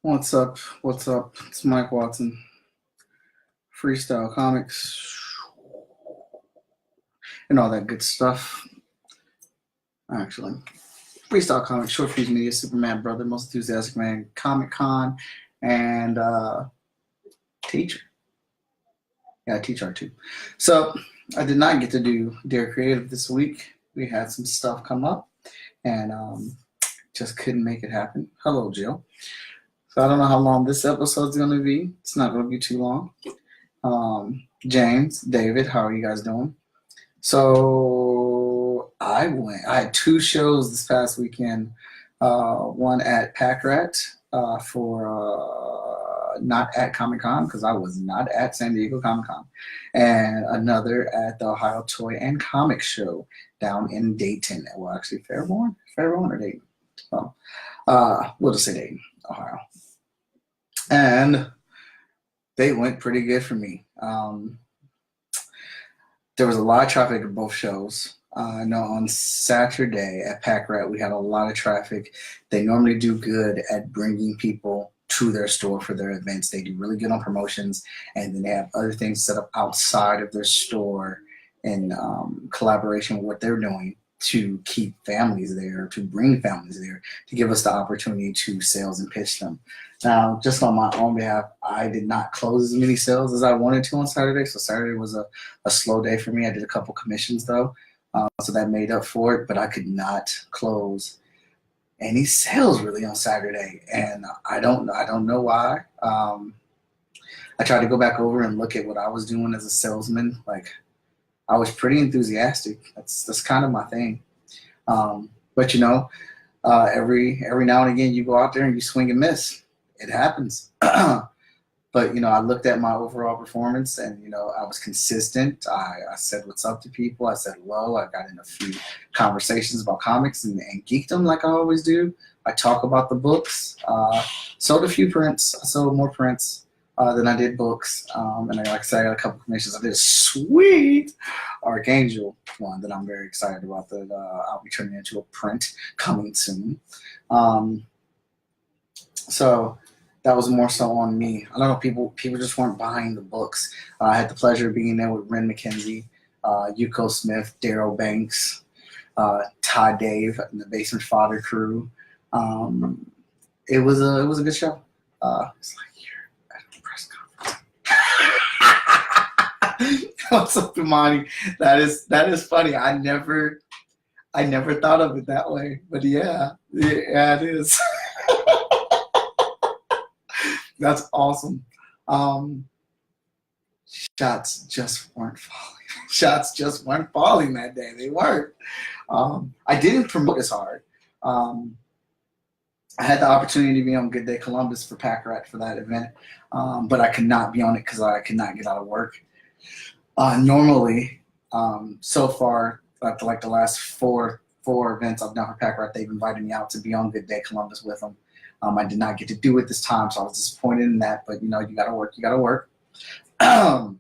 What's up? What's up? It's Mike Watson, Freestyle Komics, and all that good stuff. Actually, Freestyle Komics, Short Fuse Media, Super Mad Brother, Most Enthusiastic Man, Comic Con, and teacher. Yeah, teacher too. So I did not get to do Dare Creative this week. We had some stuff come up, and just couldn't make it happen. Hello, Jill. So I don't know how long this episode is going to be. It's not going to be too long. James, David, how are you guys doing? So I had two shows this past weekend. One at Pack Rat for not at Comic Con because I was not at San Diego Comic Con, and another at the Ohio Toy and Comic Show down in Dayton. Well, actually, Fairborn or Dayton. So, we'll just say Dayton, Ohio. And they went pretty good for me. There was a lot of traffic at both shows. I know on Saturday at Pack Rat, we had a lot of traffic. They normally do good at bringing people to their store for their events. They do really good on promotions, and then they have other things set up outside of their store in collaboration with what they're doing to keep families there, to bring families there, to give us the opportunity to sales and pitch them. Now, just on my own behalf, I did not close as many sales as I wanted to on Saturday, so Saturday was a slow day for me. I did a couple commissions, though, so that made up for it, but I could not close any sales really on Saturday, and I don't know why. I tried to go back over and look at what I was doing as a salesman. Like, I was pretty enthusiastic. That's kind of my thing. But you know, every now and again you go out there and you swing and miss. It happens. But you know, I looked at my overall performance, and you know, I was consistent. I said what's up to people. I said hello. I got in a few conversations about comics and geekdom like I always do. I talk about the books. Sold a few prints. I sold more prints than I did books. And like I said, I got a couple commissions. I did a sweet Archangel one that I'm very excited about that I'll be turning into a print coming soon. So that was more so on me. I don't know, people just weren't buying the books. I had the pleasure of being there with Ren McKenzie, Yuko Smith, Daryl Banks, Ty Dave, and the Basement Fodder crew. It was a good show. It's like, press conference. What's up, Imani? That is funny. I never thought of it that way, but yeah, it is. That's awesome. Shots just weren't falling. Shots just weren't falling that day. They weren't. I didn't promote as hard. I had the opportunity to be on Good Day Columbus for Pack Rat for that event, but I could not be on it because I could not get out of work. Normally, so far, like the last four events I've done for Pack Rat, they've invited me out to be on Good Day Columbus with them. I did not get to do it this time, so I was disappointed in that. But you know, you gotta work. You gotta work. And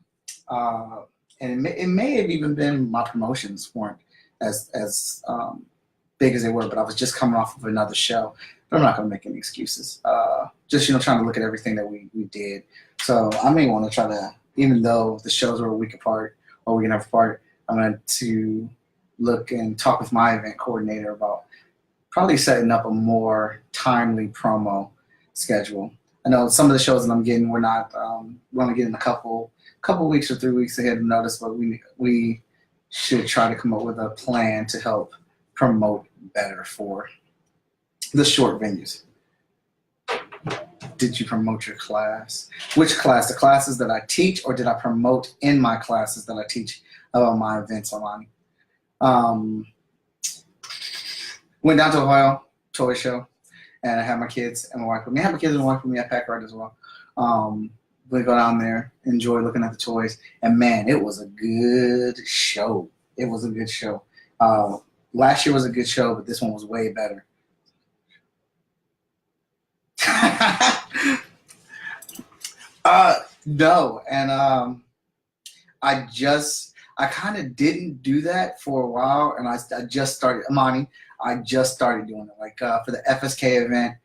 it may have even been my promotions weren't as big as they were, but I was just coming off of another show. But I'm not going to make any excuses. Just, you know, trying to look at everything that we did. So I may want to try to, even though the shows were a week apart or a week and a half apart, I'm going to look and talk with my event coordinator about probably setting up a more timely promo schedule. I know some of the shows that I'm getting, we're only getting a couple weeks or 3 weeks ahead of notice, but we should try to come up with a plan to help promote better for the short venues. Did you promote your class? Which class? The classes that I teach, or did I promote in my classes that I teach about my events online? Went down to Ohio Toy Show, and I had my kids and my wife with me. I had my kids and my wife with me at Pack Rat as well. We go down there, enjoy looking at the toys, and man, it was a good show. It was a good show. Last year was a good show, but this one was way better. No, and I kind of didn't do that for a while, and I just started, Amani, I just started doing it. Like for the FSK event,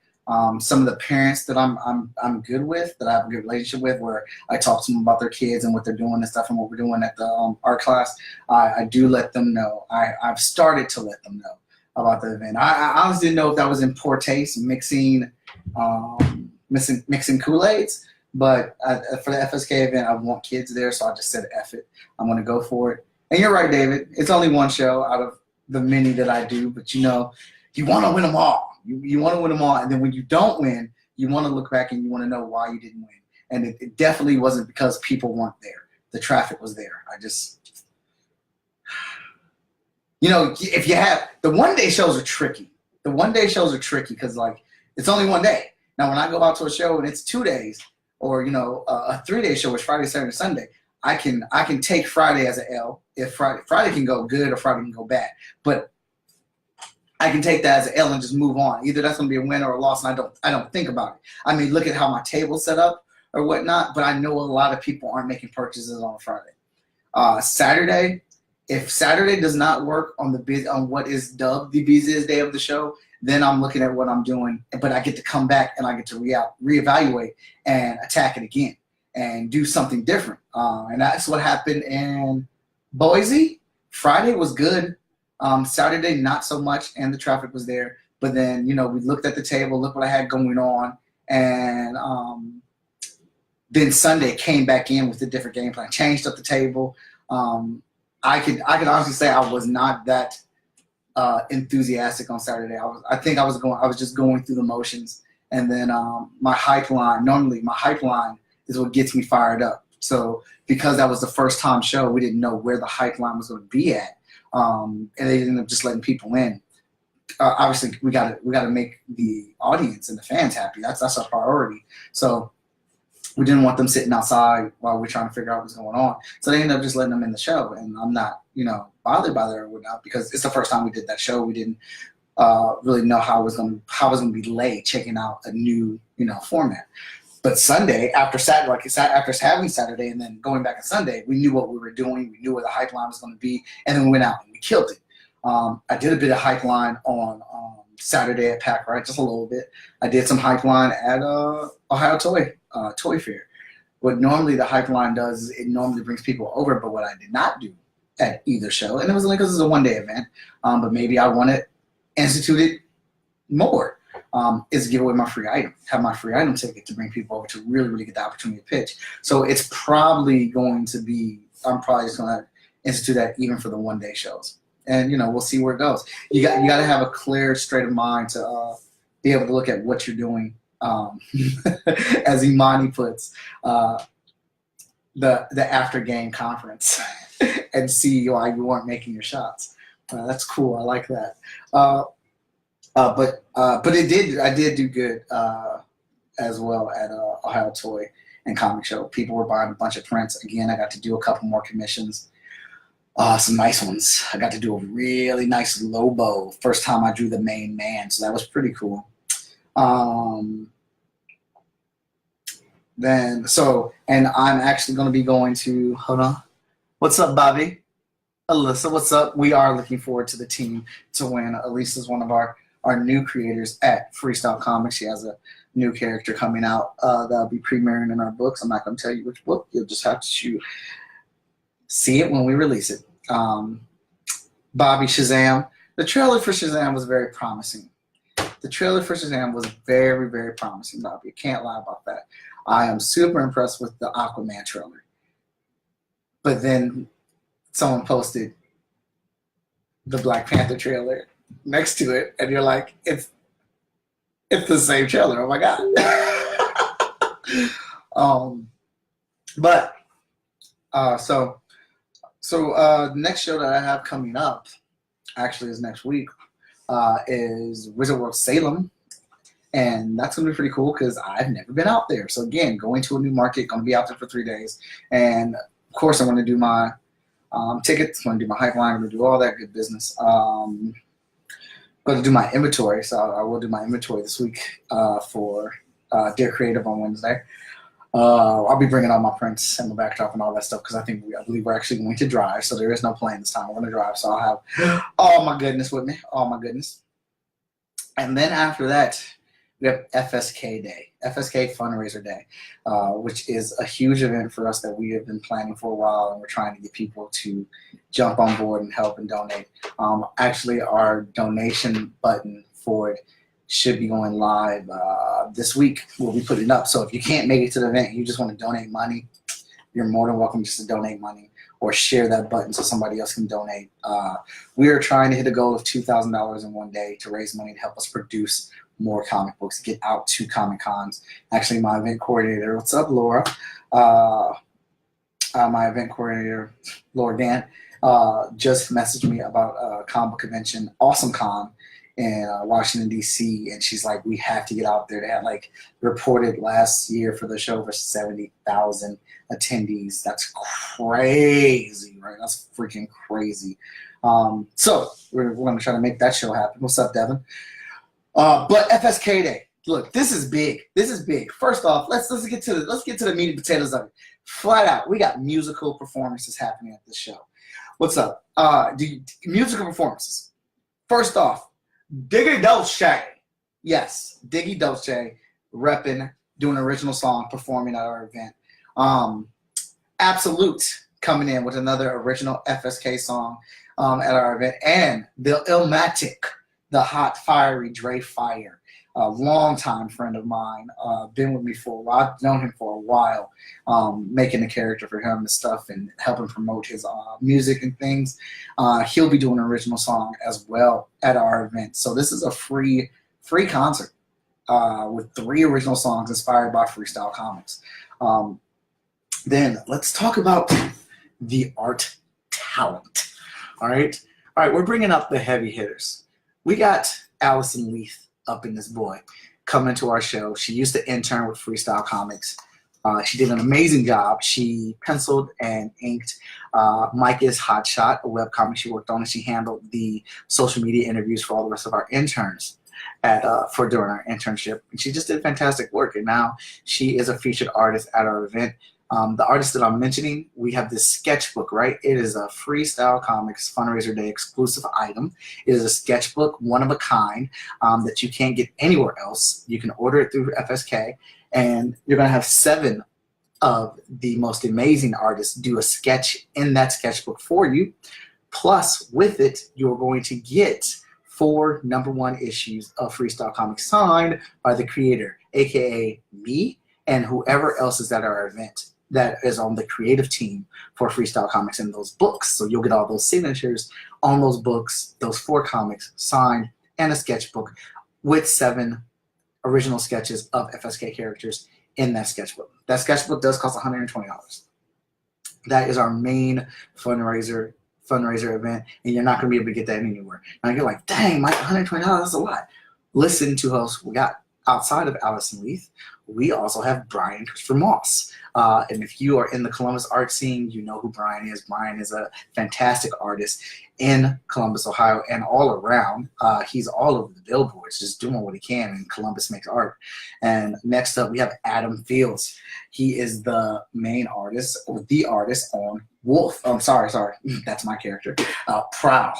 Some of the parents that I'm good with, that I have a good relationship with, where I talk to them about their kids and what they're doing and stuff and what we're doing at the art class, I do let them know. I've started to let them know about the event. I honestly didn't know if that was in poor taste, mixing Kool-Aids, but for the FSK event, I want kids there, so I just said, F it. I'm going to go for it. And you're right, David. It's only one show out of the many that I do, but you know, you want to win them all. You want to win them all, and then when you don't win, you want to look back and you want to know why you didn't win. And it definitely wasn't because people weren't there. The traffic was there. You know, if you have the one-day shows are tricky. The one-day shows are tricky because like it's only one day. Now, when I go out to a show and it's 2 days, or you know, a 3-day show, which Friday, Saturday, Sunday, I can take Friday as an L. If Friday can go good or Friday can go bad, but I can take that as an L and just move on. Either that's going to be a win or a loss, and I don't think about it. I mean, look at how my table's set up or whatnot, but I know a lot of people aren't making purchases on Friday. Saturday, if Saturday does not work on what is dubbed the busiest day of the show, then I'm looking at what I'm doing, but I get to come back and I get to reevaluate and attack it again and do something different. And that's what happened in Boise. Friday was good. Saturday, not so much, and the traffic was there. But then, you know, we looked at the table, look what I had going on, and then Sunday came back in with a different game plan, changed up the table. I could honestly say I was not that enthusiastic on Saturday. I think I was just going through the motions, and then my hype line. Normally, my hype line is what gets me fired up. So because that was the first time show, we didn't know where the hype line was going to be at. And they ended up just letting people in. Obviously, we got to make the audience and the fans happy. That's our priority. So we didn't want them sitting outside while we're trying to figure out what's going on. So they ended up just letting them in the show, and I'm not, you know, bothered by that or whatnot because it's the first time we did that show. We didn't really know how it was going to be laid, checking out a new, you know, format. But Sunday, after having Saturday and then going back on Sunday, we knew what we were doing. We knew where the hype line was going to be, and then we went out and we killed it. I did a bit of hype line on Saturday at Pack Right, just a little bit. I did some hype line at Ohio Toy Fair. What normally the hype line does is it normally brings people over, but what I did not do at either show, and it was only because it was a one-day event, but maybe I want to institute it more. Is give away my free item, have my free item ticket to bring people over to really, really get the opportunity to pitch. So it's probably going to be, I'm probably just going to institute that even for the one-day shows. And, you know, we'll see where it goes. You got to have a clear, straight of mind to be able to look at what you're doing. As Imani puts, the after-game conference and see why you weren't making your shots. That's cool. I like that. But I did do good as well at Ohio Toy and Comic Show. People were buying a bunch of prints. Again, I got to do a couple more commissions, some nice ones. I got to do a really nice Lobo. First time I drew the main man, so that was pretty cool. And I'm actually going to be going to, hold on. What's up, Bobby? Alyssa, what's up? We are looking forward to the team to win. Alysa's one of our new creators at Freestyle Komics. She has a new character coming out that'll be premiering in our books. I'm not going to tell you which book. You'll just have to see it when we release it. Bobby Shazam. The trailer for Shazam was very promising. The trailer for Shazam was very, very promising, Bobby. I can't lie about that. I am super impressed with the Aquaman trailer. But then someone posted the Black Panther trailer next to it, and you're like, it's the same trailer. Oh my god. So next show that I have coming up actually is next week is Wizard World Salem, and that's gonna be pretty cool because I've never been out there. So again, going to a new market, gonna be out there for 3 days, and of course I'm gonna do my tickets, I'm gonna do my hype line, I'm gonna do all that good business. Going to do my inventory, so I will do my inventory this week for Dear Creative on Wednesday. I'll be bringing all my prints and my backdrop and all that stuff because I believe we're actually going to drive, so there is no plane this time. We're going to drive, so I'll have all my goodness with me, all my goodness. And then after that, we have FSK Day, FSK Fundraiser Day, which is a huge event for us that we have been planning for a while, and we're trying to get people to jump on board and help and donate. Actually, our donation button for it should be going live this week. We'll be putting it up. So if you can't make it to the event, you just want to donate money, you're more than welcome just to donate money or share that button so somebody else can donate. We are trying to hit a goal of $2,000 in one day to raise money to help us produce more comic books, get out to Comic Cons. Actually, my event coordinator, what's up, Laura? My event coordinator, Laura Gant, just messaged me about a comic book convention, Awesome Con, in Washington, D.C., and she's like, we have to get out there. They had like reported last year for the show over 70,000 attendees. That's crazy, right? That's freaking crazy. So we're going to try to make that show happen. What's up, Devin? But FSK Day, look, this is big. This is big. First off, let's get to the meat and potatoes of it. Flat out, we got musical performances happening at this show. What's up? Musical performances. First off, Diggy Dolce. Yes, Diggy Dolce repping, doing an original song, performing at our event. Absolute coming in with another original FSK song at our event. And the Illmatic, the hot, fiery Dre Fire, a longtime friend of mine, been with me for a while. I've known him for a while, making a character for him and stuff and helping promote his music and things. He'll be doing an original song as well at our event. So this is a free concert with 3 original songs inspired by Freestyle Komics. Then let's talk about the art talent. All right, we're bringing up the heavy hitters. We got Allison Leith up in this boy coming to our show. She used to intern with Freestyle Komics. She did an amazing job. She penciled and inked Micah's Hotshot, a webcomic she worked on, and she handled the social media interviews for all the rest of our interns during our internship. And she just did fantastic work. And now she is a featured artist at our event. The artist that I'm mentioning, we have this sketchbook, right? It is a Freestyle Komics Fundraiser Day exclusive item. It is a sketchbook, one of a kind, that you can't get anywhere else. You can order it through FSK, and you're going to have 7 of the most amazing artists do a sketch in that sketchbook for you. Plus, with it, you're going to get 4 #1 issues of Freestyle Komics signed by the creator, aka me, and whoever else is at our event that is on the creative team for Freestyle Komics in those books. So you'll get all those signatures on those books, those 4 comics signed, and a sketchbook with 7 original sketches of FSK characters in that sketchbook. That sketchbook does cost $120. That is our main fundraiser event, and you're not going to be able to get that anywhere. Now you're like, dang, Mike, $120, that's a lot. Listen to us. We got, outside of Allison Leith, we also have Brian Christopher Moss. And if you are in the Columbus art scene, you know who Brian is. Brian is a fantastic artist in Columbus, Ohio, and all around. He's all over the billboards, just doing what he can, and Columbus makes art. And next up, we have Adam Fields. He is the main artist, or the artist on Wolf. I'm sorry, that's my character. Prowl.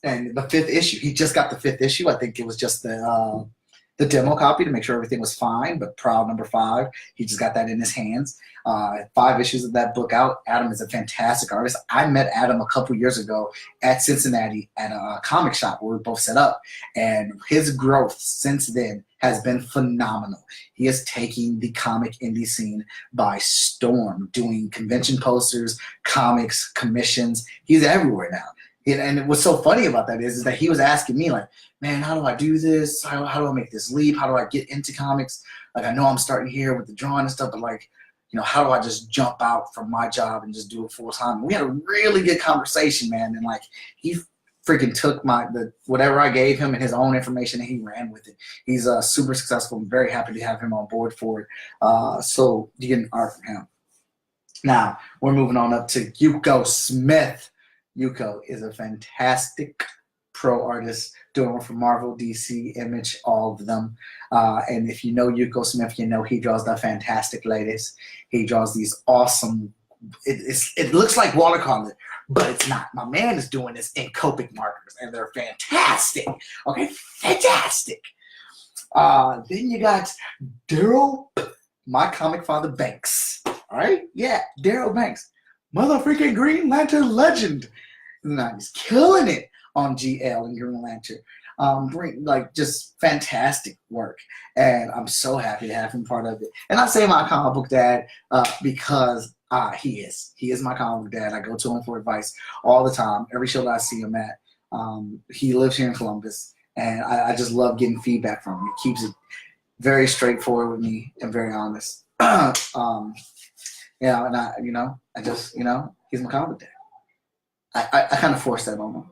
And the 5th issue, he just got the 5th issue. I think it was just the demo copy to make sure everything was fine, but Proud #5, he just got that in his hands. 5 issues of that book out. Adam is a fantastic artist. I met Adam a couple years ago at Cincinnati at a comic shop where we both set up, and his growth since then has been phenomenal. He is taking the comic indie scene by storm, doing convention posters, comics, commissions. He's everywhere now. And what's so funny about that is that he was asking me, like, man, how do I do this? How do I make this leap? How do I get into comics? Like, I know I'm starting here with the drawing and stuff, but, like, you know, how do I just jump out from my job and just do it full time? We had a really good conversation, man. And, like, he freaking took whatever I gave him and his own information, and he ran with it. He's super successful. I'm very happy to have him on board for it. So you get an art from him. Now, we're moving on up to Yuko Smith. Yuko is a fantastic pro artist, doing one for Marvel, DC, Image, all of them. And if you know Yuko Smith, you know he draws the fantastic ladies. He draws these awesome, it looks like watercolor, but it's not. My man is doing this in Copic markers, and they're fantastic. Okay, fantastic. Then you got Daryl, my comic father Banks. All right, yeah, Daryl Banks, mother freaking Green Lantern legend. Now he's killing it on GL and Green Lantern. Just fantastic work, and I'm so happy to have him part of it. And I say my comic book dad because he is my comic book dad. I go to him for advice all the time. Every show that I see him at, he lives here in Columbus, and I just love getting feedback from him. He keeps it very straightforward with me and very honest. And I just he's my comic book dad. I kind of forced that on him.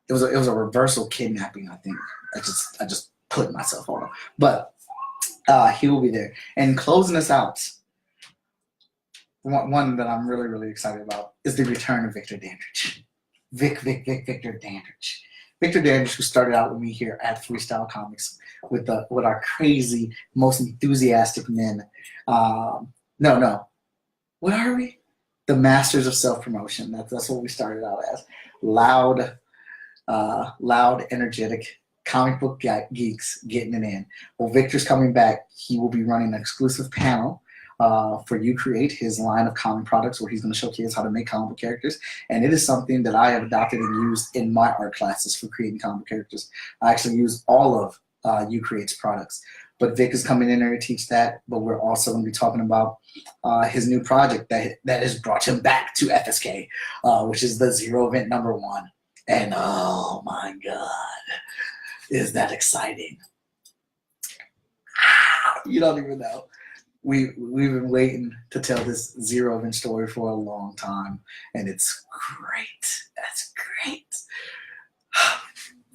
It was a reversal kidnapping, I think. I just put myself on him. But he will be there. And closing us out, one that I'm really, really excited about is the return of Victor Dandridge. Victor Dandridge. Victor Dandridge, who started out with me here at Freestyle Komics with our crazy, most enthusiastic men. No. What are we? The masters of self-promotion. That's what we started out as. Loud, energetic comic book geeks getting it in. Well, Victor's coming back. He will be running an exclusive panel for You Create, his line of comic products, where he's going to show kids how to make comic book characters. And it is something that I have adopted and used in my art classes for creating comic book characters. I actually use all of You Create's products. But Vic is coming in there to teach that. But we're also going to be talking about his new project that has brought him back to FSK, which is the Zero Event #1. And oh my God, is that exciting? You don't even know. We've been waiting to tell this Zero Event story for a long time, and it's great. That's great.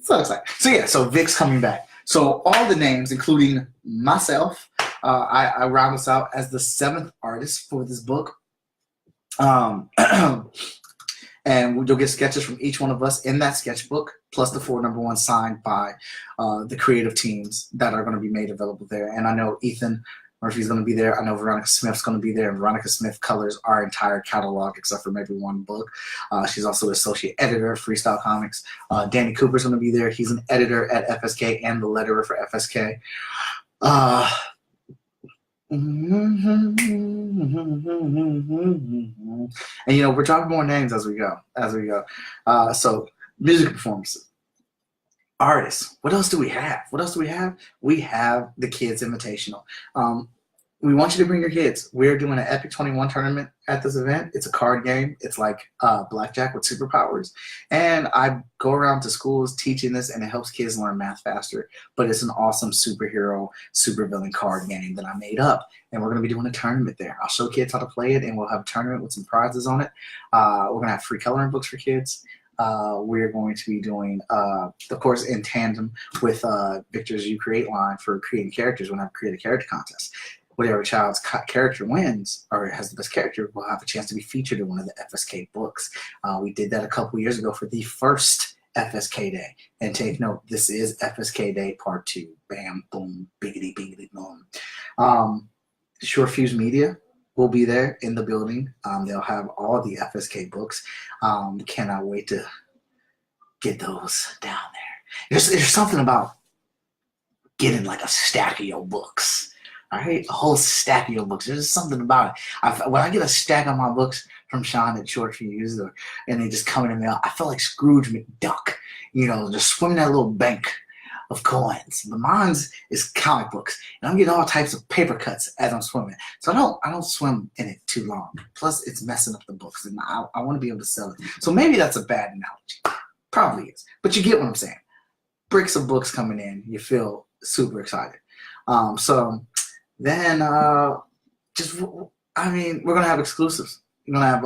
So excited. So Vic's coming back. So all the names, including myself, I round us out as the 7th artist for this book. And you'll get sketches from each one of us in that sketchbook, plus the 4 #1 signed by the creative teams that are going to be made available there. And I know Ethan Murphy's going to be there. I know Veronica Smith's going to be there. And Veronica Smith colors our entire catalog except for maybe one book. She's also the associate editor of Freestyle Komics. Danny Cooper's going to be there. He's an editor at FSK and the letterer for FSK. And we're dropping more names as we go. So music performances, artists. What else do we have? We have the Kids Invitational. We want you to bring your kids. We're doing an Epic 21 tournament at this event. It's a card game. It's like blackjack with superpowers. And I go around to schools teaching this, and it helps kids learn math faster. But it's an awesome superhero, supervillain card game that I made up. And we're going to be doing a tournament there. I'll show kids how to play it, and we'll have a tournament with some prizes on it. We're going to have free coloring books for kids. We're going to be doing, of course, in tandem with Victor's You Create line for creating characters. We're going to have a create a character contest. Whatever child's character wins or has the best character will have a chance to be featured in one of the FSK books. We did that a couple years ago for the first FSK Day. And take note, this is FSK Day Part 2. Bam, boom, biggity, biggity, boom. Sure Fuse Media will be there in the building. They'll have all the FSK books. Cannot wait to get those down there. There's something about getting like a stack of your books. All right, a whole stack of your books. There's just something about it. When I get a stack of my books from Sean at Short Fuse, and they just come in the mail, I feel like Scrooge McDuck, just swimming that little bank of coins. But mine's is comic books, and I'm getting all types of paper cuts as I'm swimming. So I don't swim in it too long. Plus, it's messing up the books, and I want to be able to sell it. So maybe that's a bad analogy. Probably is, but you get what I'm saying. Bricks of books coming in, you feel super excited. Then, we're going to have exclusives. We're going to have,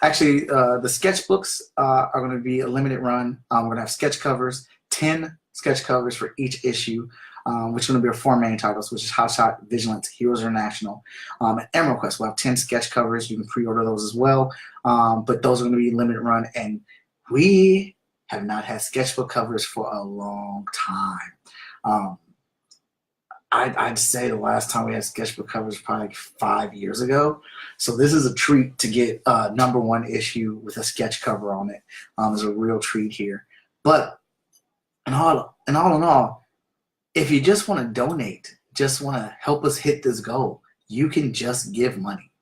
the sketchbooks are going to be a limited run. We're going to have sketch covers, 10 sketch covers for each issue, which is going to be our 4 main titles, which is Hot Shot, Vigilance, Heroes International, and Emerald Quest. We'll have 10 sketch covers. You can pre-order those as well. But those are going to be limited run. And we have not had sketchbook covers for a long time. I'd say the last time we had sketchbook covers was probably like 5 years ago. So this is a treat to get #1 issue with a sketch cover on it. It's a real treat here. But in all, if you just want to donate, just want to help us hit this goal, you can just give money.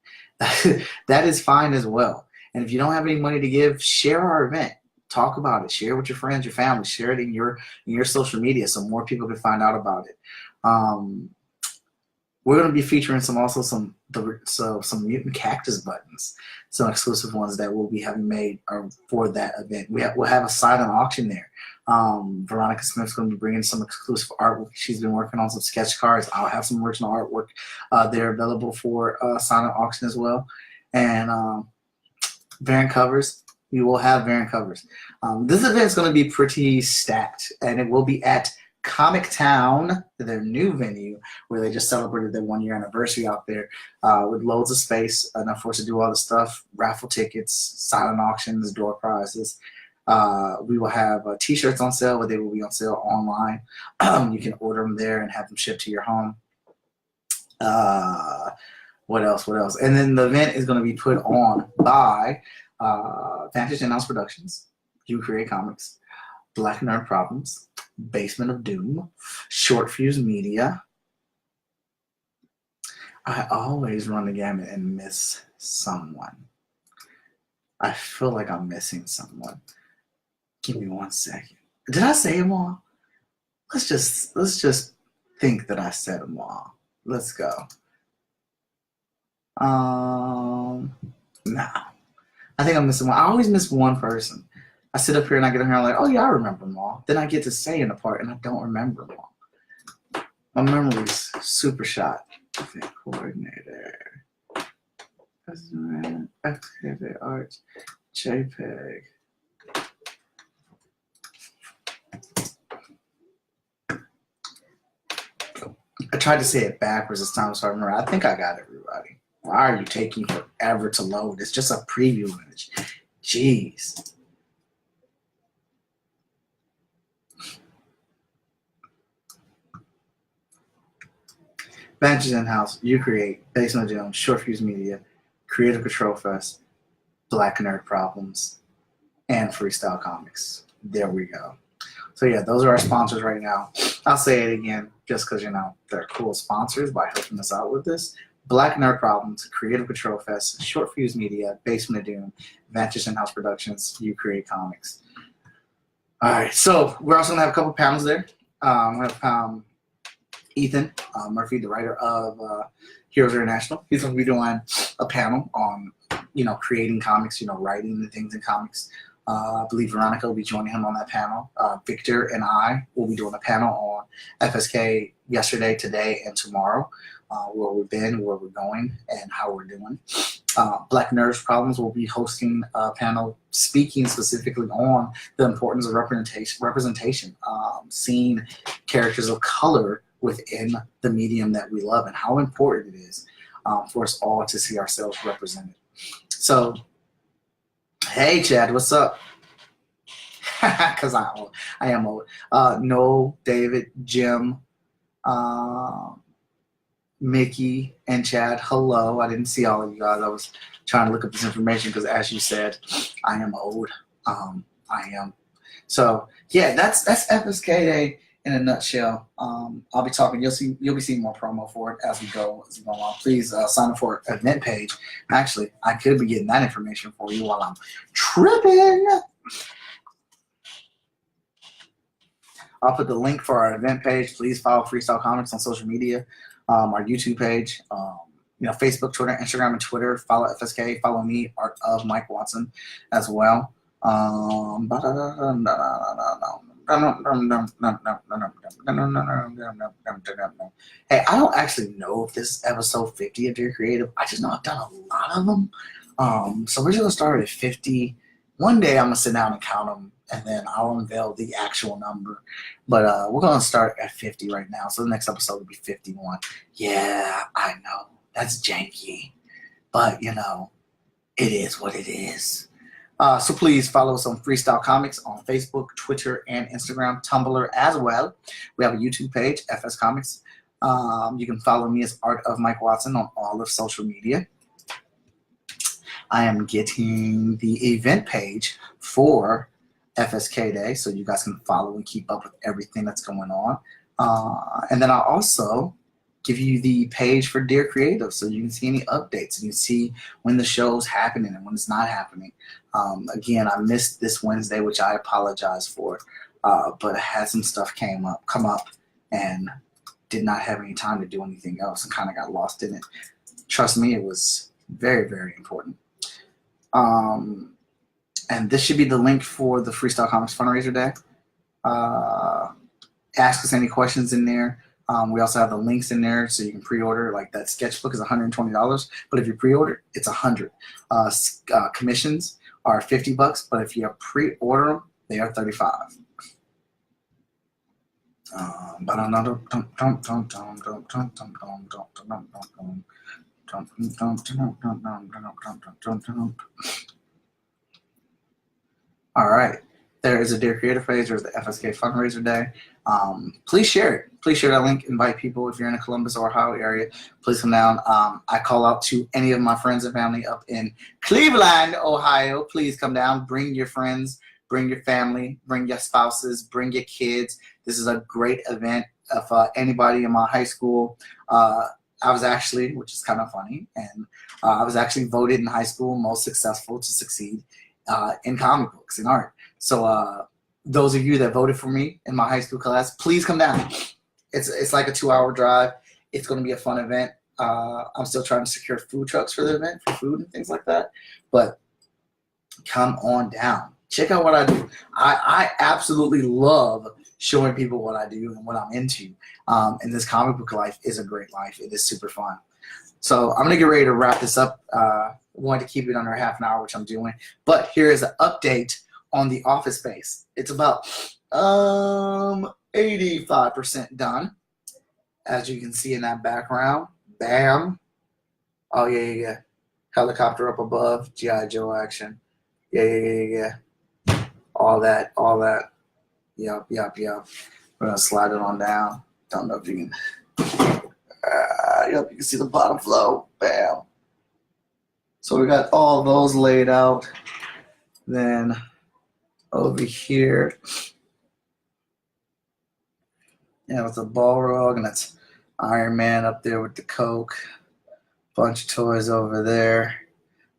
That is fine as well. And if you don't have any money to give, share our event. Talk about it. Share it with your friends, your family. Share it in your social media so more people can find out about it. We're going to be featuring some mutant cactus buttons, some exclusive ones that we'll be having made for that event. We'll have a silent auction there. Veronica Smith's going to be bringing some exclusive artwork. She's been working on some sketch cards. I'll have some original artwork there available for silent auction as well. And variant covers. We will have variant covers. This event is going to be pretty stacked, and it will be at Comic Town, their new venue, where they just celebrated their 1-year anniversary out there, with loads of space, enough for us to do all the stuff, raffle tickets, silent auctions, door prizes. We will have t-shirts on sale, but they will be on sale online. You can order them there and have them shipped to your home. What else? And then the event is going to be put on by Vantage In-House Productions, You Create Comics, Black Nerd Problems, Basement of Doom, Short Fuse Media. I always run the gamut and miss someone. I feel like I'm missing someone. Give me 1 second. Did I say them all? Let's just think that I said them all. Let's go. Nah. I think I'm missing one. I always miss one person. I sit up here and I get up here and I'm like, oh yeah, I remember them all. Then I get to saying the part and I don't remember them all. My memory's super shot. Coordinator. FKV Arts. JPEG. I tried to say it backwards this time, so I remember. I think I got everybody. Why are you taking forever to load? It's just a preview image. Jeez. Vantage In-House, You Create, Basement of Doom, Short Fuse Media, Creative Control Fest, Black Nerd Problems, and Freestyle Komics. There we go. So yeah, those are our sponsors right now. I'll say it again just because, they're cool sponsors by helping us out with this. Black Nerd Problems, Creative Control Fest, Short Fuse Media, Basement of Doom, Vantage In-House Productions, You Create Comics. All right, so we're also going to have a couple panels there. We have Ethan Murphy, the writer of Heroes International. He's going to be doing a panel on, creating comics, writing the things in comics. I believe Veronica will be joining him on that panel. Victor and I will be doing a panel on FSK yesterday, today, and tomorrow, where we've been, where we're going, and how we're doing. Black Nerd Problems will be hosting a panel speaking specifically on the importance of representation, seeing characters of color within the medium that we love and how important it is for us all to see ourselves represented. So, hey, Chad, what's up? Because I am old. Noel, David, Jim, Mickey, and Chad, hello. I didn't see all of you guys. I was trying to look up this information because, as you said, I am old. I am. So, yeah, that's FSK Day in a nutshell. I'll be talking. You'll be seeing more promo for it as we go along. Please sign up for an event page. Actually, I could be getting that information for you while I'm tripping. I'll put the link for our event page. Please follow Freestyle Komics on social media, our YouTube page, Facebook, Twitter, Instagram, and Twitter. Follow FSK. Follow me, Art of Mike Watson, as well. Hey, I don't actually know if this is episode 50 of Dear Creative. I just know I've done a lot of them. So we're just gonna start at 50. One day I'm gonna sit down and count them, and then I'll unveil the actual number. But we're gonna start at 50 right now. So the next episode will be 51. Yeah, I know that's janky, but it is what it is. So please follow us on Freestyle Komics on Facebook, Twitter, and Instagram, Tumblr as well. We have a YouTube page, FS Comics. You can follow me as Art of Mike Watson on all of social media. I am getting the event page for FSK Day, so you guys can follow and keep up with everything that's going on. And then I'll also give you the page for Dear Creative, so you can see any updates and you see when the show's happening and when it's not happening. Again, I missed this Wednesday, which I apologize for, but I had some stuff come up and did not have any time to do anything else and kind of got lost in it. Trust me, it was very, very important. And this should be the link for the Freestyle Komics Fundraiser Day. Ask us any questions in there. We also have the links in there so you can pre-order. Like that sketchbook is $120, but if you pre-order, it's $100. Commissions are $50, but if you pre-order them, they are $35. All right. There is a Dear Creative page. There's the FSK Fundraiser Day. Please share it. Please share that link. Invite people. If you're in the Columbus or Ohio area, please come down. I call out to any of my friends and family up in Cleveland, Ohio. Please come down. Bring your friends. Bring your family. Bring your spouses. Bring your kids. This is a great event. If anybody in my high school, I was actually, which is kind of funny, and I was actually voted in high school most successful to succeed in comic books, in art. So those of you that voted for me in my high school class, please come down. It's like a 2-hour drive. It's going to be a fun event. I'm still trying to secure food trucks for the event, for food and things like that. But come on down. Check out what I do. I absolutely love showing people what I do and what I'm into. And this comic book life is a great life. It is super fun. So I'm going to get ready to wrap this up. I wanted to keep it under half an hour, which I'm doing. But here is an update on the office space. It's about 85% done. As you can see in that background. Bam. Oh, yeah. Helicopter up above. G.I. Joe action. Yeah. All that. Yup. We're going to slide it on down. Don't know if you can. Yep, you can see the bottom flow. Bam. So we got all those laid out. Then over here, with the ball rug, and that's Iron Man up there with the Coke. Bunch of toys over there.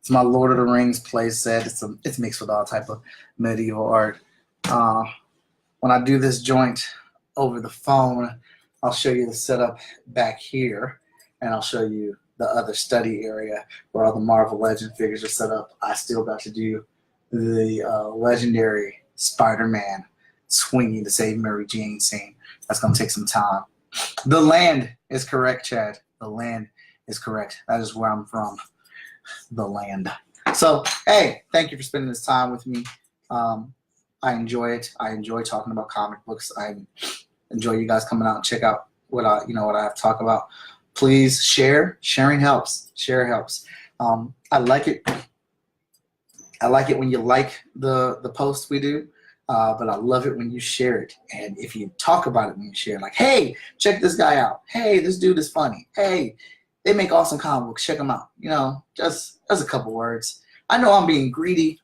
It's my Lord of the Rings play set. It's mixed with all type of medieval art. When I do this joint over the phone, I'll show you the setup back here, and I'll show you the other study area where all the Marvel Legend figures are set up. I still got to do the legendary Spider-Man swinging to save Mary Jane scene. That's going to take some time. The land is correct, Chad. The land is correct. That is where I'm from. The land. So, hey, thank you for spending this time with me. I enjoy it. I enjoy talking about comic books. I enjoy you guys coming out and check out what I have to talk about. Please share. Sharing helps. Share helps. I like it. I like it when you like the post we do, but I love it when you share it. And if you talk about it when you share, like, hey, check this guy out. Hey, this dude is funny. Hey, they make awesome comic books. Check them out. Just a couple words. I know I'm being greedy.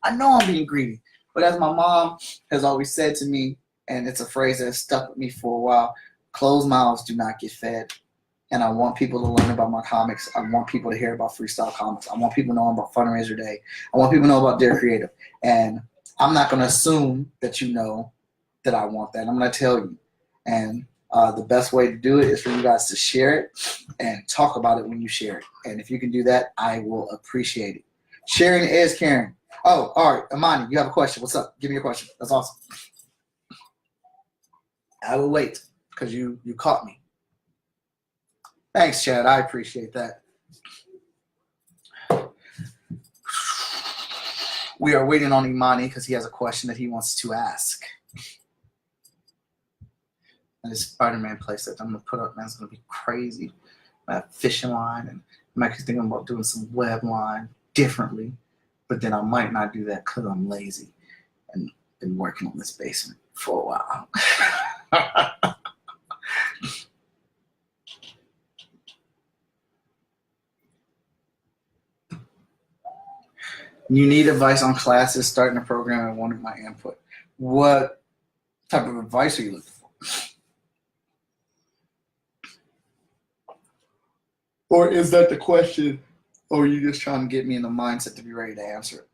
But as my mom has always said to me, and it's a phrase that has stuck with me for a while, closed mouths do not get fed. And I want people to learn about my comics. I want people to hear about Freestyle Komics. I want people to know about Fundraiser Day. I want people to know about Dear Creative. And I'm not going to assume that you know that I want that. I'm going to tell you. And the best way to do it is for you guys to share it and talk about it when you share it. And if you can do that, I will appreciate it. Sharing is caring. Oh, all right. Amani, you have a question. What's up? Give me a question. That's awesome. I will wait because you caught me. Thanks, Chad. I appreciate that. We are waiting on Imani because he has a question that he wants to ask. And this Spider-Man playset I'm going to put up, man, it's going to be crazy. I have fishing line, and I'm actually thinking about doing some web line differently. But then I might not do that because I'm lazy and been working on this basement for a while. You need advice on classes, starting a program, and wanted my input. What type of advice are you looking for? Or is that the question, or are you just trying to get me in the mindset to be ready to answer it?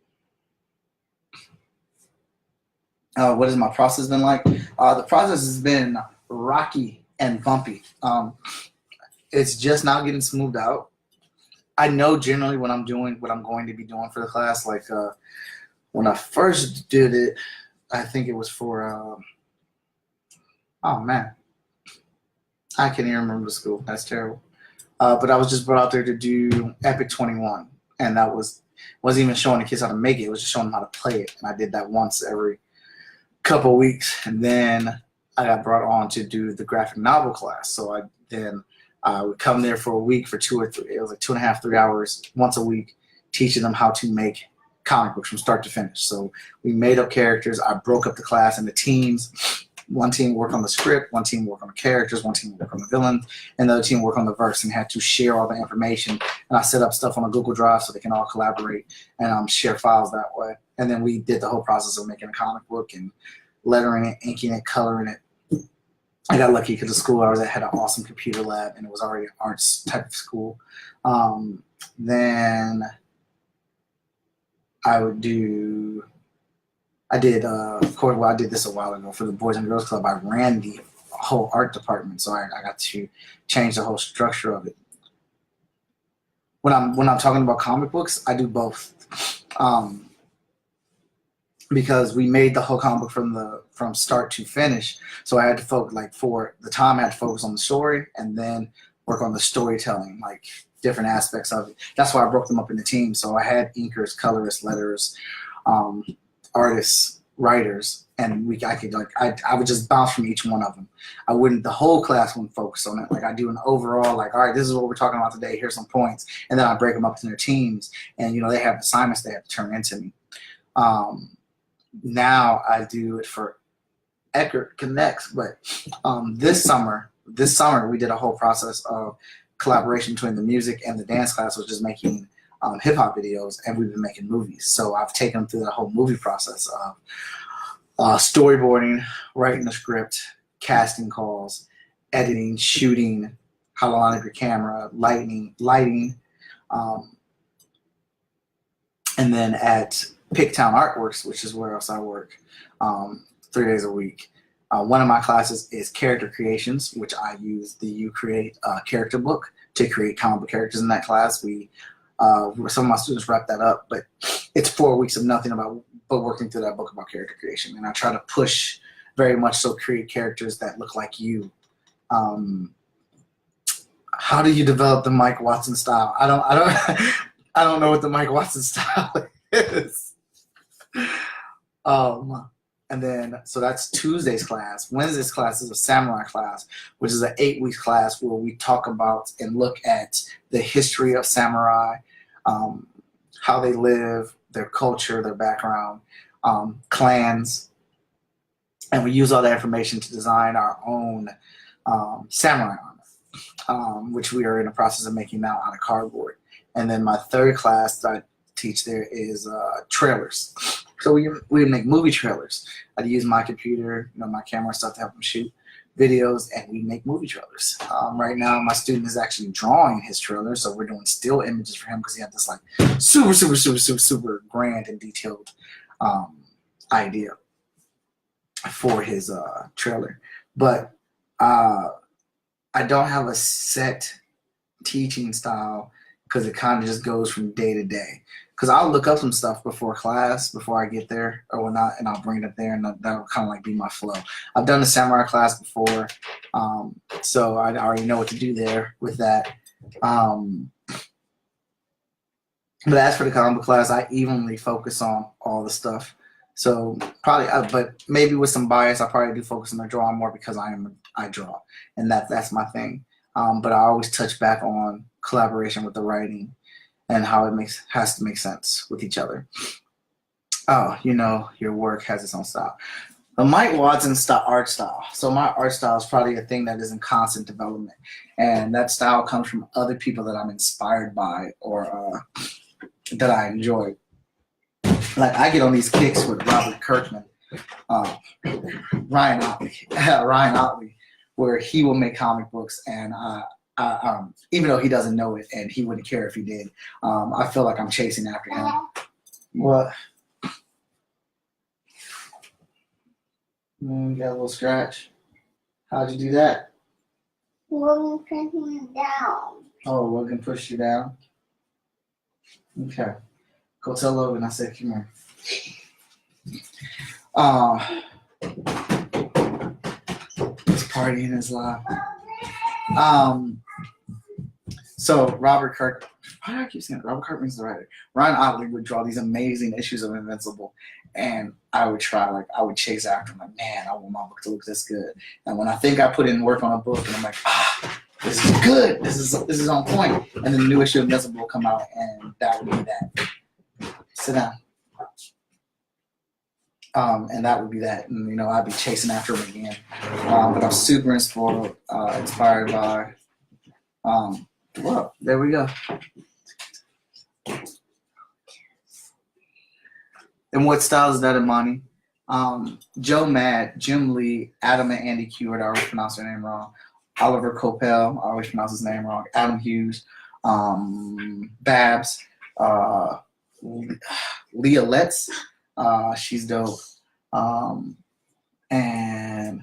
What has my process been like? The process has been rocky and bumpy. It's just now getting smoothed out. I know generally what I'm doing, what I'm going to be doing for the class. Like when I first did it, I think it was for, oh man, I can't even remember the school. That's terrible. But I was just brought out there to do Epic 21, and that wasn't even showing the kids how to make it. It was just showing them how to play it, and I did that once every couple of weeks, and then I got brought on to do the graphic novel class. So I would come there for a week for 2 or 3. It was like 2.5, 3 hours once a week, teaching them how to make comic books from start to finish. So we made up characters. I broke up the class into teams. One team worked on the script, one team worked on the characters, one team worked on the villain, and the other team worked on the verse, and had to share all the information. And I set up stuff on a Google Drive so they can all collaborate and share files that way. And then we did the whole process of making a comic book and lettering it, inking it, coloring it. I got lucky because the school I was at had an awesome computer lab, and it was already an arts type of school. Then I did, of course, well, I did this a while ago for the Boys and Girls Club. I ran the whole art department, so I got to change the whole structure of it. When I'm talking about comic books, I do both, because we made the whole comic book from start to finish. So I had to focus, like for the time, I had to focus on the story and then work on the storytelling, like different aspects of it. That's why I broke them up into teams. So I had inkers, colorists, letterers, artists, writers, and I would just bounce from each one of them. The whole class wouldn't focus on it. Like I do an overall, like, all right, this is what we're talking about today. Here's some points. And then I break them up into their teams, and, they have assignments they have to turn into me. Now I do it for Eckert Connects, but this summer we did a whole process of collaboration between the music and the dance class, which is making hip-hop videos, and we've been making movies. So I've taken them through the whole movie process of storyboarding, writing the script, casting calls, editing, shooting, how to line up your camera, lighting, and then at Picktown Artworks, which is where else I work, 3 days a week. One of my classes is character creations, which I use the UCreate character book to create comic book characters in that class. Some of my students wrap that up, but it's 4 weeks of nothing but working through that book about character creation. And I try to push very much so create characters that look like you. How do you develop the Mike Watson style? I don't know what the Mike Watson style is. And then, so that's Tuesday's class. Wednesday's class is a samurai class, which is an 8-week class where we talk about and look at the history of samurai, how they live, their culture, their background, clans, and we use all that information to design our own samurai armor, which we are in the process of making now out of cardboard. And then my third class that I teach there is trailers. So we make movie trailers. I use my computer, my camera stuff to help them shoot videos, and we make movie trailers. Right now, my student is actually drawing his trailer, so we're doing still images for him because he had this like super grand and detailed idea for his trailer. But I don't have a set teaching style because it kind of just goes from day to day. Because I'll look up some stuff before class, before I get there or whatnot, and I'll bring it up there, and that'll kind of like be my flow. I've done the samurai class before, so I already know what to do there with that. But as for the comic book class, I evenly focus on all the stuff. So probably, but maybe with some bias, I probably do focus on the drawing more because I draw, and that's my thing. But I always touch back on collaboration with the writing and how it has to make sense with each other. Oh, your work has its own style. The Mike Watson art style. So my art style is probably a thing that is in constant development, and that style comes from other people that I'm inspired by or that I enjoy. like I get on these kicks with Robert Kirkman, Ryan Otley, where he will make comic books, and even though he doesn't know it, and he wouldn't care if he did, I feel like I'm chasing after him. What? You got a little scratch. How'd you do that? Logan pushed me down. Oh, Logan pushed you down? Okay. Go tell Logan I said come here. He's partying his life. So Robert Kirk, why do I keep saying Robert Kirkman's the writer? Ryan Otley would draw these amazing issues of Invincible, and I would chase after him, like, man, I want my book to look this good. And when I think I put in work on a book, and I'm like, this is good, this is on point, and then the new issue of Invincible will come out, and that would be that. Sit down. And that would be that, and I'd be chasing after him again. But I'm super inspired by. Well, there we go. And what style is that, Imani? Joe Mad, Jim Lee, Adam and Andy Kubert, I always pronounce their name wrong. Oliver Coppell, I always pronounce his name wrong. Adam Hughes, Babs, Leah Letts, she's dope. And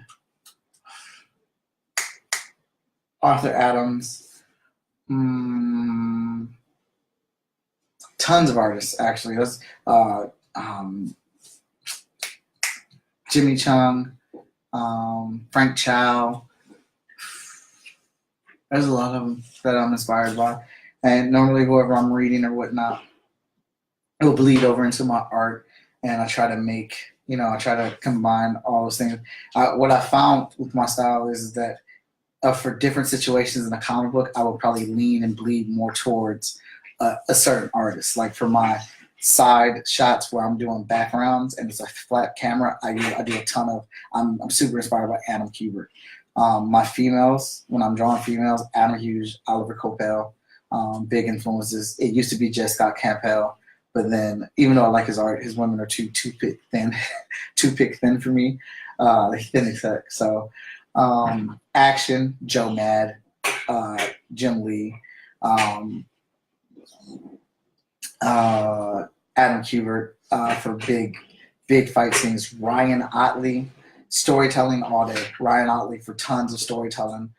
Arthur Adams. Tons of artists, actually. That's Jimmy Chung, Frank Chow. There's a lot of them that I'm inspired by. And normally whoever I'm reading or whatnot, it will bleed over into my art. And I try to make, I try to combine all those things. What I found with my style is that for different situations in a comic book, I will probably lean and bleed more towards a certain artist. Like for my side shots where I'm doing backgrounds and it's a flat camera, I do a ton of. I'm super inspired by Adam Kubert. My females, when I'm drawing females, Adam Hughes, Oliver Coppell, big influences. It used to be just Scott Campbell, but then even though I like his art, his women are too thin for me. They thin exec. So. Action, Joe Mad, Jim Lee, Adam Kubert for big fight scenes. Ryan Otley, storytelling all day. Ryan Otley for tons of storytelling.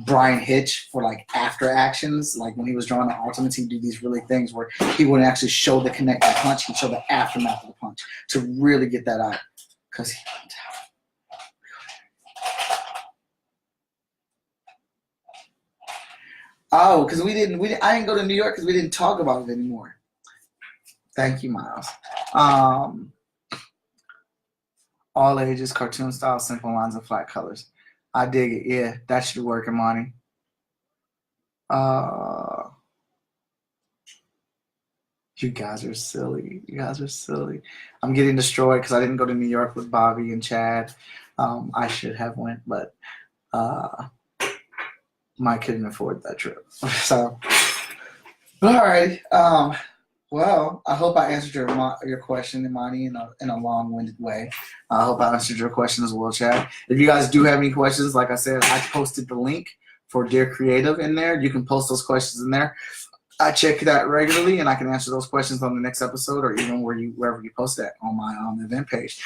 Brian Hitch for like after actions, like when he was drawing the Ultimates, he'd do these really things where he wouldn't actually show the connecting punch, he'd show the aftermath of the punch to really get that out. Because I didn't go to New York because we didn't talk about it anymore. Thank you, Miles. All ages, cartoon style, simple lines and flat colors. I dig it. Yeah, that should work, Imani. You guys are silly. I'm getting destroyed because I didn't go to New York with Bobby and Chad. I should have went, but Mike couldn't afford that trip. So, all right. Well, I hope I answered your question, Imani, in a long-winded way. I hope I answered your question as well, Chad. If you guys do have any questions, like I said, I posted the link for Dear Creative in there. You can post those questions in there. I check that regularly, and I can answer those questions on the next episode or even wherever you post that on my event page.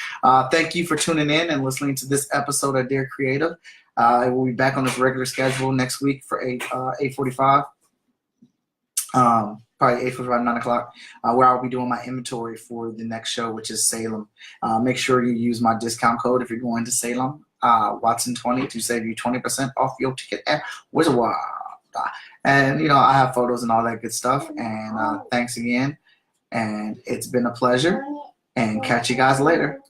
Thank you for tuning in and listening to this episode of Dear Creative. We'll be back on this regular schedule next week for 8:45. Probably 8:45, 9 o'clock, where I'll be doing my inventory for the next show, which is Salem. Make sure you use my discount code if you're going to Salem, Watson20, to save you 20% off your ticket at Wizard World. And, I have photos and all that good stuff. And thanks again. And it's been a pleasure. And catch you guys later.